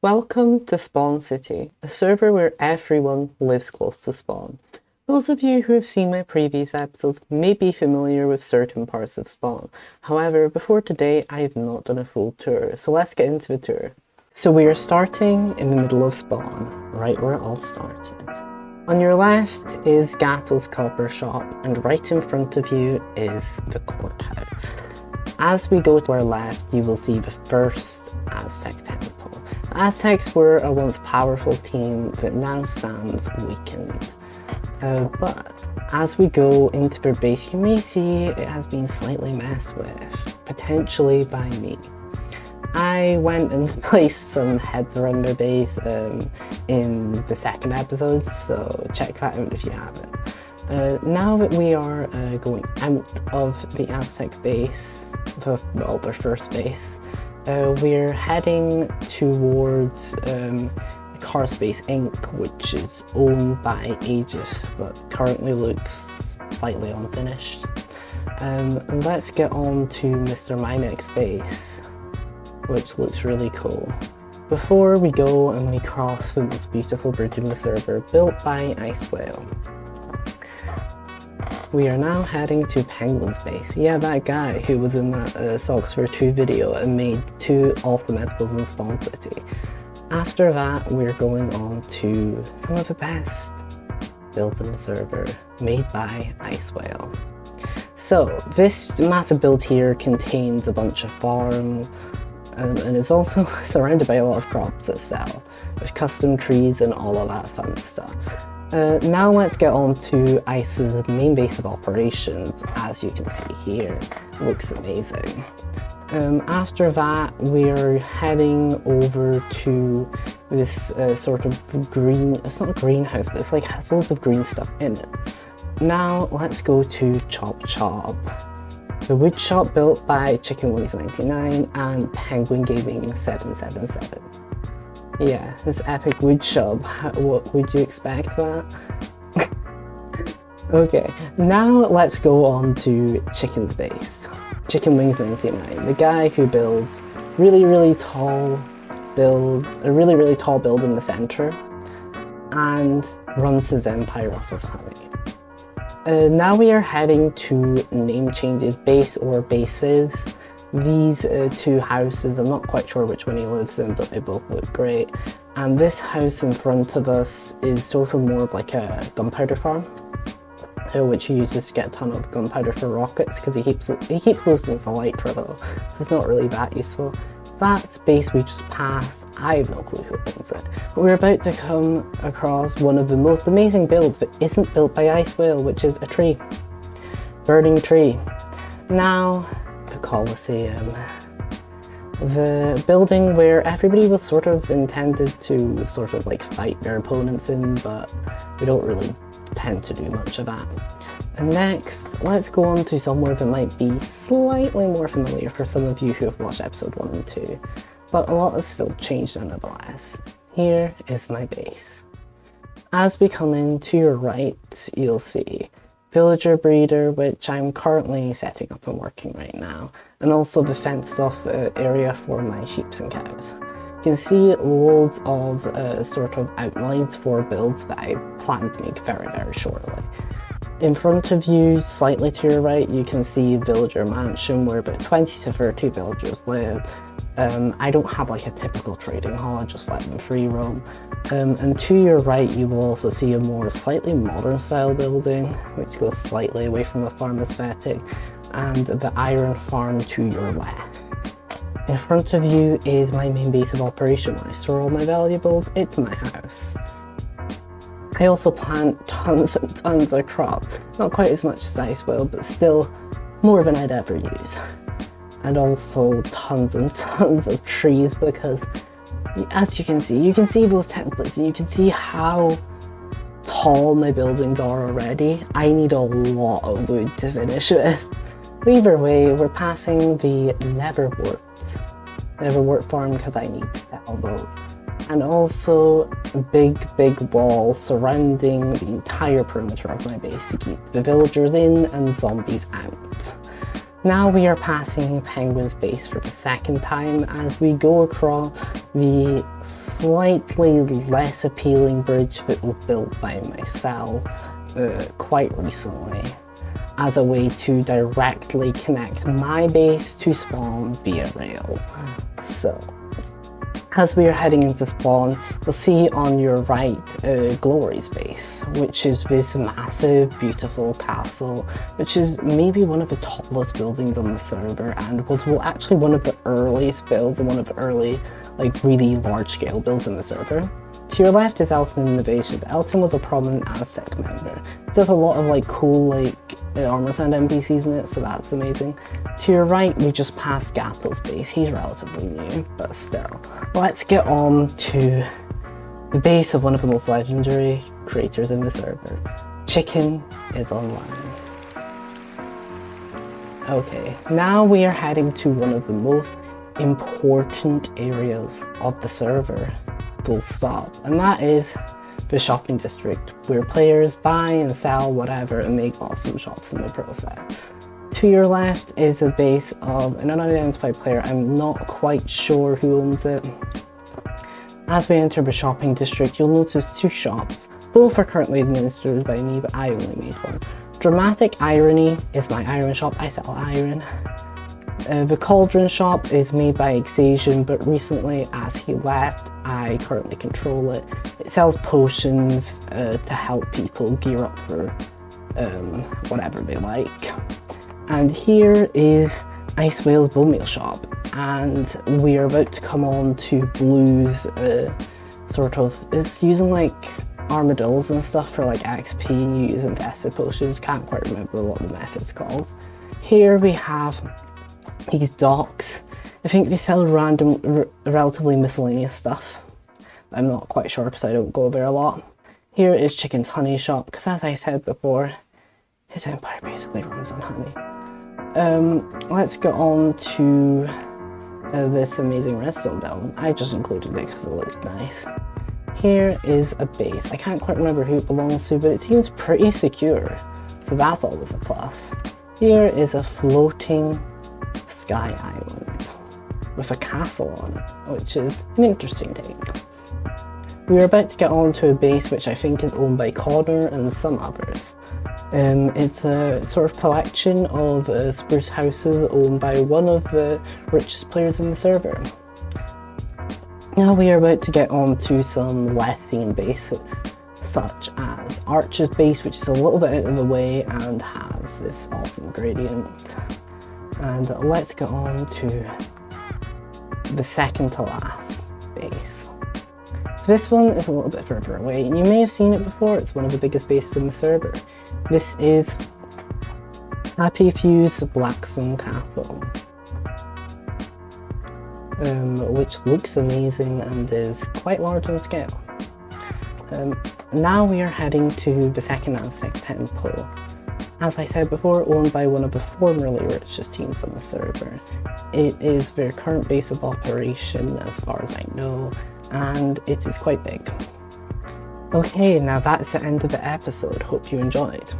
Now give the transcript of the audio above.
Welcome to Spawn City, a server where everyone lives close to Spawn. Those of you who have seen my previous episodes may be familiar with certain parts of Spawn. However, before today, I have not done a full tour, so let's get into the tour. So we are starting in the middle of Spawn, right where it all started. On your left is Gatto's Copper Shop, and right in front of you is the courthouse. As we go to our left, you will see the first Aztec temple. The Aztecs were a once powerful team that now stands weakened. But as we go into their base, you may see it has been slightly messed with, potentially by me. I went and placed some heads around their base in the second episode, so check that out if you haven't. Now that we are going out of the Aztec base, their first base, we're heading towards Carspace Inc., which is owned by Aegis, but currently looks slightly unfinished. And let's get on to Mr. Minex's base, which looks really cool. Before we go and we cross the most beautiful bridge in the server, built by Icewhale. We are now heading to Penguin's base. Yeah, that guy who was in that Soccer 2 video and made 2 awesome episodes in Spawn City. After that, we're going on to some of the best builds in the server, made by Icewhale. So, this massive build here contains a bunch of farms, and is also surrounded by a lot of crops that sell, with custom trees and all of that fun stuff. Now let's get on to Ice's main base of operations. As you can see here, it looks amazing. After that, we're heading over to this sort of green, it's not a greenhouse, but it's like has loads of green stuff in it. Now let's go to Chop Chop. The wood shop built by Chicken Wings 99 and Penguin Gaming 777. Yeah, this epic wood shop. What would you expect that? Okay, now let's go on to Chicken's base. Chicken Wings 99, the guy who builds a really tall build in the center and runs his empire off of honey. Now we are heading to Name Change's base or bases. These 2 houses, I'm not quite sure which one he lives in, but they both look great. And this house in front of us is sort of more of like a gunpowder farm, which he uses to get a ton of gunpowder for rockets, because he keeps losing his elytra though, so it's not really that useful. That base we just passed, I have no clue who owns it. But we're about to come across one of the most amazing builds that isn't built by Icewhale, which is a tree. Burning tree. Now, the Colosseum. The building where everybody was sort of intended to sort of like fight their opponents in, but we don't really tend to do much of that. And next, let's go on to somewhere that might be slightly more familiar for some of you who have watched episode 1 and 2, but a lot has still changed nonetheless. Here is my base. As we come in to your right, you'll see Villager Breeder, which I'm currently setting up and working right now, and also the fenced off area for my sheep and cows. You can see loads of sort of outlines for builds that I plan to make very shortly. In front of you, slightly to your right, you can see Villager Mansion, where about 20 to 30 villagers live. I don't have like a typical trading hall, I just let them free roam. And to your right, you will also see a more slightly modern style building, which goes slightly away from the farm aesthetic, and the iron farm to your left. In front of you is my main base of operation where I store all my valuables. It's my house. I also plant tons and tons of crops, not quite as much as Icewhale, but still more than I'd ever use. And also tons and tons of trees, because as you can see those templates and you can see how tall my buildings are already. I need a lot of wood to finish with. But either way, we're passing the Neverwort farm because I need to sell those. And also a big wall surrounding the entire perimeter of my base to keep the villagers in and zombies out. Now we are passing Penguin's base for the second time as we go across the slightly less appealing bridge that was built by myself quite recently as a way to directly connect my base to spawn via rail. So, as we are heading into spawn, you'll see on your right Glory's base, which is this massive, beautiful castle, which is maybe one of the tallest buildings on the server, and was actually one of the earliest builds and one of the early, like, really large-scale builds in the server. To your left is Elton Innovations. Elton was a prominent Aztec member. There's a lot of like cool like armor sand NPCs in it, so that's amazing. To your right, we just passed Gatto's base. He's relatively new, but still. Let's get on to the base of one of the most legendary creators in the server. Chicken is online. Okay, now we are heading to one of the most important areas of the server. Full stop. And that is the shopping district, where players buy and sell whatever and make awesome shops in the process. To your left is a base of an unidentified player. I'm not quite sure who owns it. As we enter the shopping district, you'll notice two shops. Both are currently administered by me, but I only made one. Dramatic Irony is my iron shop. I sell iron. The Cauldron shop is made by Exasian, but recently, as he left, I currently control it. It sells potions to help people gear up for whatever they like. And here is Ice Whale's Bone Meal shop, and we are about to come on to Blue's it's using like armadillos and stuff for like XP, and you use infested potions. Can't quite remember what the method's called. Here we have these docks. I think they sell random, relatively miscellaneous stuff. I'm not quite sure because I don't go there a lot. Here is Chicken's honey shop, because as I said before, his empire basically runs on honey. Let's get on to this amazing redstone build. I just included it because it looked nice. Here is a base. I can't quite remember who it belongs to, but it seems pretty secure, so that's always a plus. Here is a floating sky island with a castle on it, which is an interesting take. We are about to get on to a base which I think is owned by Connor and some others. It's a sort of collection of spruce houses owned by one of the richest players in the server. Now we are about to get on to some less seen bases, such as Archer's base, which is a little bit out of the way and has this awesome gradient. And let's get on to the second to last base. So this one is a little bit further away, and you may have seen it before. It's one of the biggest bases in the server. This is Happy Few's Blackstone Castle, which looks amazing and is quite large on scale. Now we are heading to the second Aztec Temple. As I said before, owned by one of the formerly richest teams on the server. It is their current base of operation as far as I know, and it is quite big. Okay, now that's the end of the episode. Hope you enjoyed.